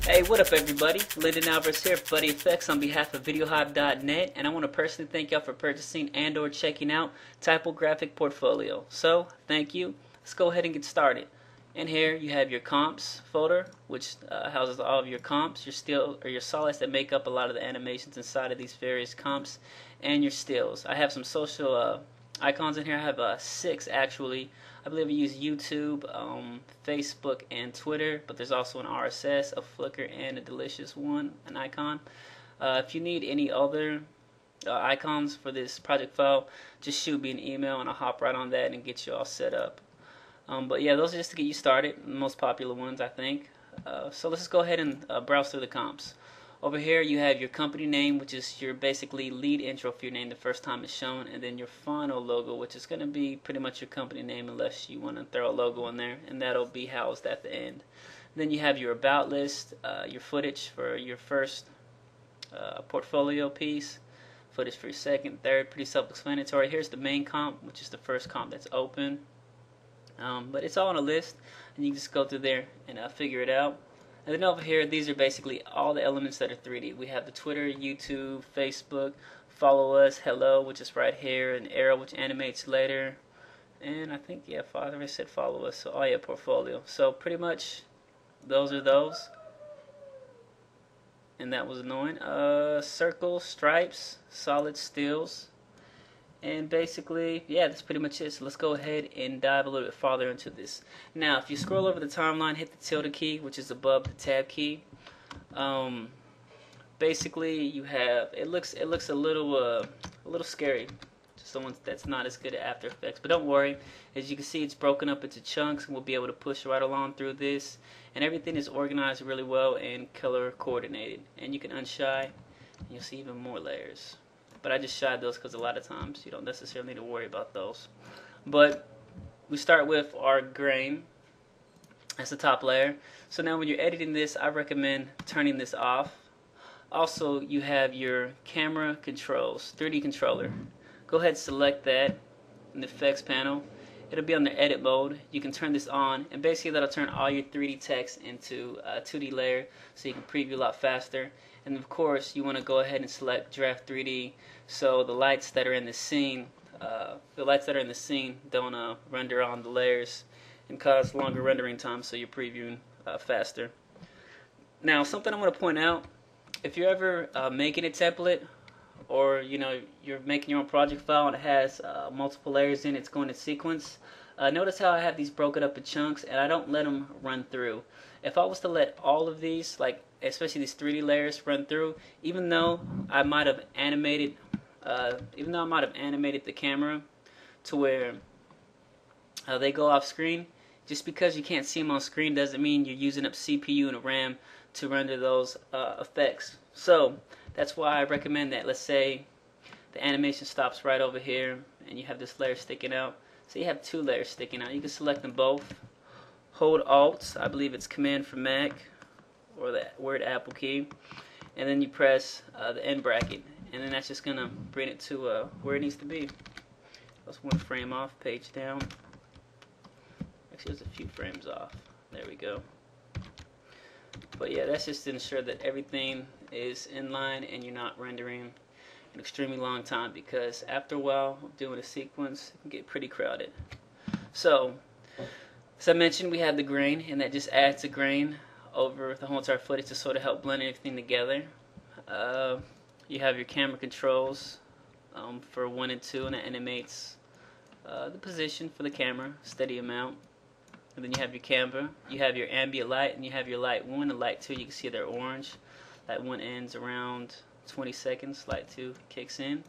Hey, what up everybody? Lyndon Alvarez here for Buddy Effects on behalf of VideoHive.net, and I want to personally thank y'all for purchasing and or checking out Typographic Portfolio. So, thank you. Let's go ahead and get started. In here you have your comps folder, which houses all of your comps, your still or your solids that make up a lot of the animations inside of these various comps, and your stills. I have some social icons in here. I have 6 actually. I believe I use YouTube, Facebook, and Twitter, but there's also an RSS, a Flickr, and a delicious one, an icon. If you need any other icons for this project file, just shoot me an email and I'll hop right on that and get you all set up. But yeah, those are just to get you started, the most popular ones I think. So let's just go ahead and browse through the comps. Over here you have your company name, which is your basically lead intro for your name the first time it's shown, and then your final logo, which is going to be pretty much your company name unless you want to throw a logo in there, and that'll be housed at the end. Then you have your about list, your footage for your first portfolio piece, footage for your second, third, pretty self-explanatory. Here's the main comp, which is the first comp that's open. But it's all on a list, and you can just go through there and figure it out. And then over here, these are basically all the elements that are 3D. We have the Twitter, YouTube, Facebook, follow us, hello, which is right here, an arrow which animates later, and I think, yeah, Father said follow us, so oh yeah, portfolio. So pretty much those are those. And that was annoying. Circles, stripes, solid stills. And basically, yeah, that's pretty much it. So let's go ahead and dive a little bit farther into this. Now, if you scroll over the timeline, hit the tilde key, which is above the tab key. Basically, you have it looks a little scary to someone that's not as good at After Effects. But don't worry, as you can see, it's broken up into chunks, and we'll be able to push right along through this. And everything is organized really well and color coordinated. And you can unshy, and you'll see even more layers. But I just shied those because a lot of times you don't necessarily need to worry about those. But we start with our grain. That's the top layer. So now when you're editing this, I recommend turning this off. Also, you have your camera controls, 3D controller. Go ahead and select that in the effects panel. It'll be on the edit mode. You can turn this on, and basically that'll turn all your 3D text into a 2D layer so you can preview a lot faster. And of course, you want to go ahead and select Draft 3D so the lights that are in the scene, don't render on the layers and cause longer rendering time, so you're previewing faster. Now, something I want to point out: if you're ever making a template, or you're making your own project file and it has multiple layers in it's going in sequence, notice how I have these broken up in chunks and I don't let them run through. If I was to let all of these, like especially these 3D layers, run through, even though I might have animated the camera to where they go off screen, just because you can't see them on screen doesn't mean you're using up CPU and RAM to render those effects. So that's why I recommend that. Let's say the animation stops right over here and you have this layer sticking out. So you have 2 layers sticking out. You can select them both. Hold Alt, I believe it's Command for Mac, or the word Apple key, and then you press the end bracket, and then that's just going to bring it to where it needs to be. That's 1 frame off, page down. Actually, there's a few frames off. There we go. But yeah, that's just to ensure that everything is in line and you're not rendering an extremely long time, because after a while doing a sequence it can get pretty crowded. So as I mentioned, we have the grain, and that just adds a grain over the whole entire footage to sort of help blend everything together. You have your camera controls for 1 and 2, and that animates the position for the camera, steady amount. And then you have your camera, you have your ambient light, and you have your light 1 and light 2. You can see they're orange. Light 1 ends around 20 seconds, light 2 kicks in.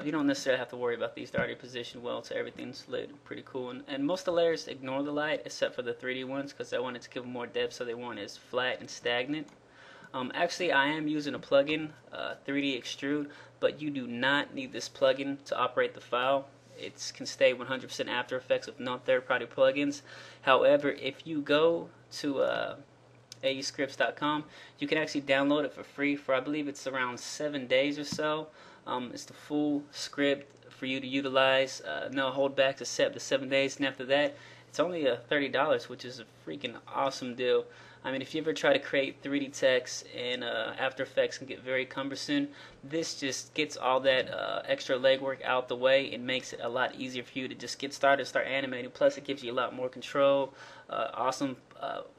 You don't necessarily have to worry about these. They're already positioned well, so everything's lit pretty cool. And most of the layers ignore the light except for the 3D ones, because I wanted to give them more depth so they weren't as flat and stagnant. Actually, I am using a plugin, 3D Extrude, but you do not need this plugin to operate the file. It can stay 100% After Effects with no third-party plugins. However, if you go to auscripts.com, you can actually download it for free for, I believe it's around 7 days or so. It's the full script for you to utilize, no holdbacks except the 7 days, and after that It's only $30, which is a freaking awesome deal. I mean, if you ever try to create 3D text and After Effects can get very cumbersome, this just gets all that extra legwork out the way and makes it a lot easier for you to just get started, start animating. Plus, it gives you a lot more control, awesome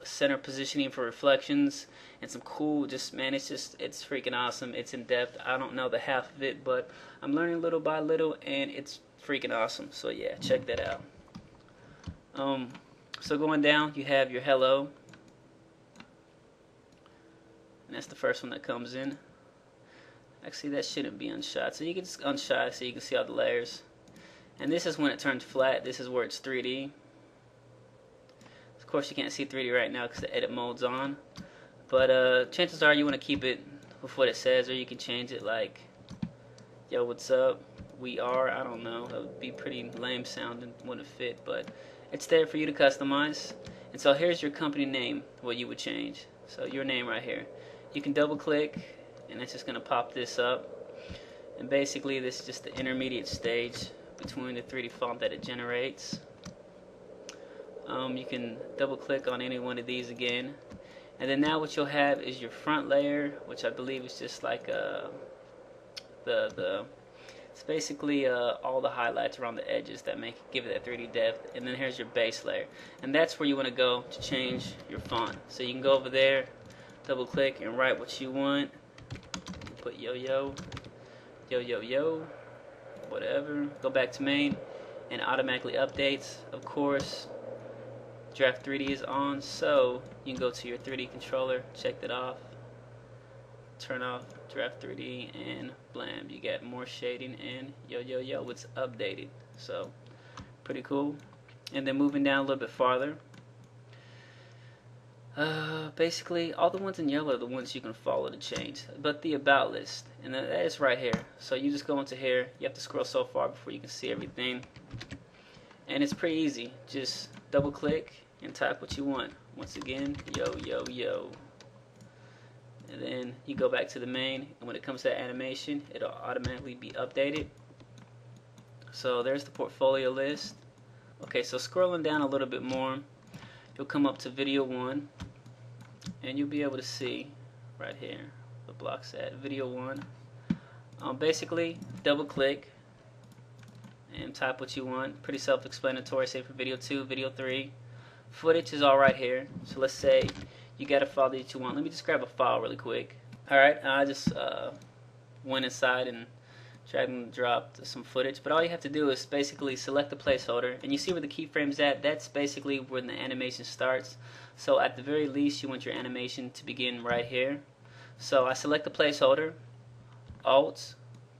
center positioning for reflections, and some cool, just, man, it's freaking awesome. It's in depth. I don't know the half of it, but I'm learning little by little, and it's freaking awesome. So yeah, check that out. So going down, you have your hello. And that's the first one that comes in. Actually, that shouldn't be unshot. So you can just unshot so you can see all the layers. And this is when it turns flat. This is where it's 3D. Of course, you can't see 3D right now because the edit mode's on. But chances are you want to keep it with what it says, or you can change it like, yo, what's up? We are. I don't know. That would be pretty lame sounding. Wouldn't fit, but it's there for you to customize. And so here's your company name, what you would change. So your name right here. You can double click, and it's just going to pop this up. And basically, this is just the intermediate stage between the 3D font that it generates. You can double click on any one of these again. And then now what you'll have is your front layer, which I believe is just like it's basically all the highlights around the edges that give it that 3D depth. And then here's your base layer, and that's where you want to go to change your font. So you can go over there, double click, and write what you want. Put yo yo, yo yo yo, whatever. Go back to main, and automatically updates. Of course, Draft 3D is on, so you can go to your 3D controller, check that off, turn off Draft 3D, and blam, you get more shading, and yo yo yo, it's updated. So pretty cool. And then moving down a little bit farther, basically all the ones in yellow are the ones you can follow to change, but the about list, and that is right here. So you just go into here, you have to scroll so far before you can see everything, and it's pretty easy. Just double click and type what you want. Once again, yo yo yo. And then you go back to the main, and when it comes to that animation, it'll automatically be updated. So there's the portfolio list. Okay, so scrolling down a little bit more, you'll come up to video 1, and you'll be able to see right here the block's at video 1. Basically, double click and type what you want. Pretty self-explanatory. Say for video 2, video 3. Footage is all right here. So let's say you got a file that you want. Let me just grab a file really quick. Alright, I just went inside and drag and dropped some footage. But all you have to do is basically select the placeholder, and you see where the keyframe's at. That's basically when the animation starts. So at the very least, you want your animation to begin right here. So I select the placeholder, Alt,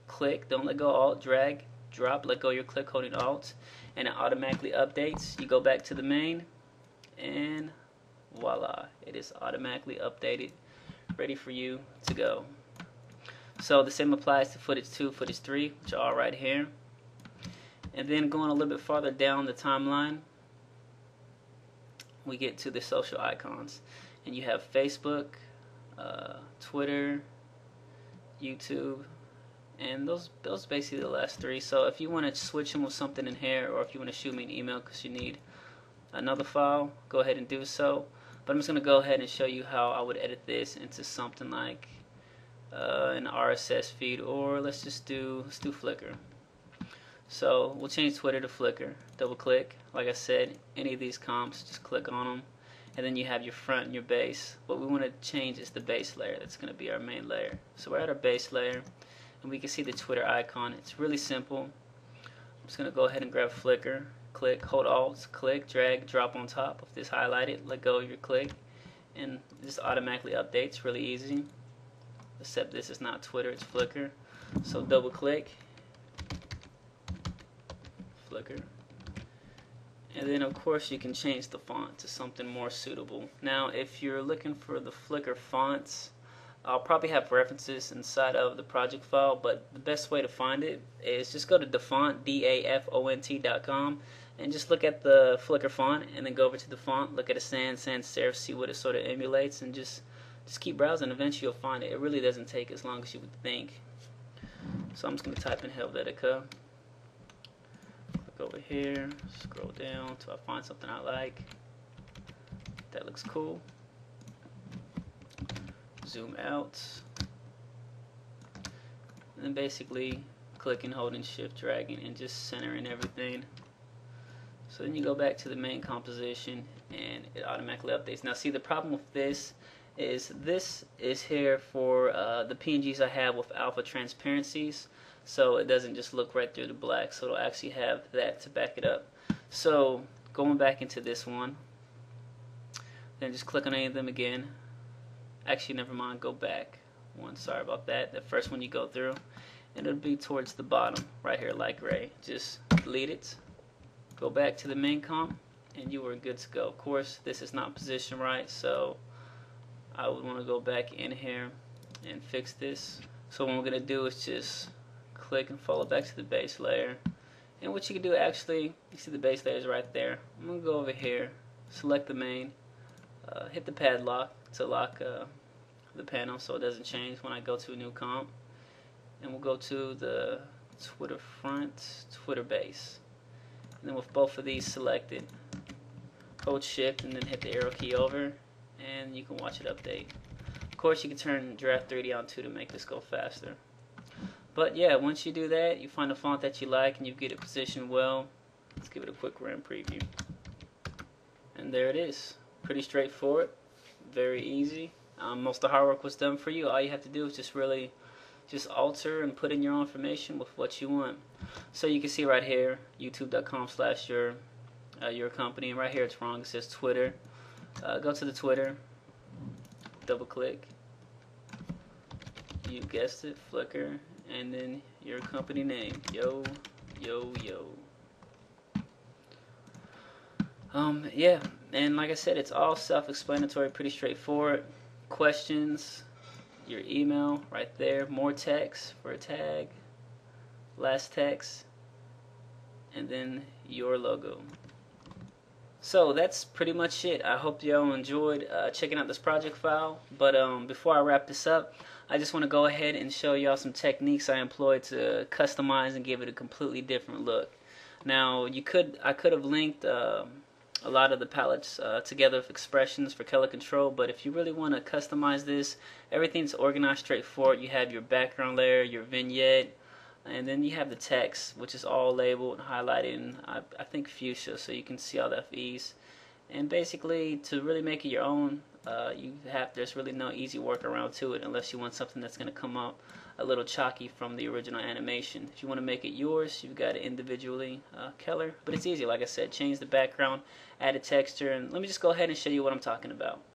click, don't let go, Alt, drag, drop, let go your click holding Alt, and it automatically updates. You go back to the main, and voila, it is automatically updated, ready for you to go. So the same applies to footage 2, footage 3, which are all right here. And then going a little bit farther down the timeline, we get to the social icons, and you have Facebook, Twitter, YouTube, and those basically the last 3. So if you want to switch them with something in here, or if you want to shoot me an email because you need another file, go ahead and do so. But I'm just going to go ahead and show you how I would edit this into something like an RSS feed, or let's do Flickr. So we'll change Twitter to Flickr. Double click. Like I said, any of these comps, just click on them, and then you have your front and your base. What we want to change is the base layer. That's going to be our main layer. So we're at our base layer, and we can see the Twitter icon. It's really simple. I'm just going to go ahead and grab Flickr. Click, hold Alt, click, drag, drop on top of this highlighted, let go of your click, and this automatically updates. Really easy, except this is not Twitter, it's Flickr. So double click, Flickr, and then of course you can change the font to something more suitable. Now if you're looking for the Flickr fonts, I'll probably have references inside of the project file, but the best way to find it is just go to dafont, dafont.com, and just look at the Flickr font, and then go over to the font, look at a sans serif, see what it sort of emulates, and just keep browsing. Eventually you'll find it. It really doesn't take as long as you would think. So I'm just going to type in Helvetica, click go over here, scroll down until I find something I like. That looks cool. Zoom out. And then basically clicking, holding, shift, dragging, and just centering everything. So then you go back to the main composition and it automatically updates. Now see, the problem with this is here for the PNGs I have with alpha transparencies, so it doesn't just look right through the black, so it'll actually have that to back it up. So going back into this one, then just click on any of them again. Actually, never mind, go back one, sorry about that. The first one you go through, and it'll be towards the bottom right here, light gray. Just delete it, go back to the main comp, and you are good to go. Of course, this is not positioned right, so I would want to go back in here and fix this. So what we're going to do is just click and follow back to the base layer. And what you can do, actually, you see the base layer is right there. I'm going to go over here, select the main, hit the padlock to lock the panel so it doesn't change when I go to a new comp. And we'll go to the Twitter front, Twitter base. And then with both of these selected, hold shift and then hit the arrow key over, and you can watch it update. Of course, you can turn Draft 3D on too to make this go faster. But yeah, once you do that, you find a font that you like and you get it positioned well. Let's give it a quick run preview. And there it is. Pretty straightforward, very easy. Most of the hard work was done for you. All you have to do is just alter and put in your own information with what you want. So you can see right here, youtube.com/your company, and right here it's wrong. It says Twitter. Go to the Twitter, double click, you guessed it, Flickr, and then your company name, yo. Yeah, and like I said, it's all self-explanatory, pretty straightforward. Questions, your email right there, more text for a tag, last text, and then your logo. So that's pretty much it. I hope y'all enjoyed checking out this project file. But before I wrap this up, I just want to go ahead and show y'all some techniques I employed to customize and give it a completely different look. Now, I could have linked a lot of the palettes together with expressions for color control, but if you really want to customize this, everything's organized straightforward. You have your background layer, your vignette, and then you have the text, which is all labeled and highlighted in, I think, fuchsia, so you can see all the FEs. And basically, to really make it your own, there's really no easy workaround to it unless you want something that's going to come up a little chalky from the original animation. If you want to make it yours, you've got to individually color, but it's easy. Like I said, change the background, add a texture, and let me just go ahead and show you what I'm talking about.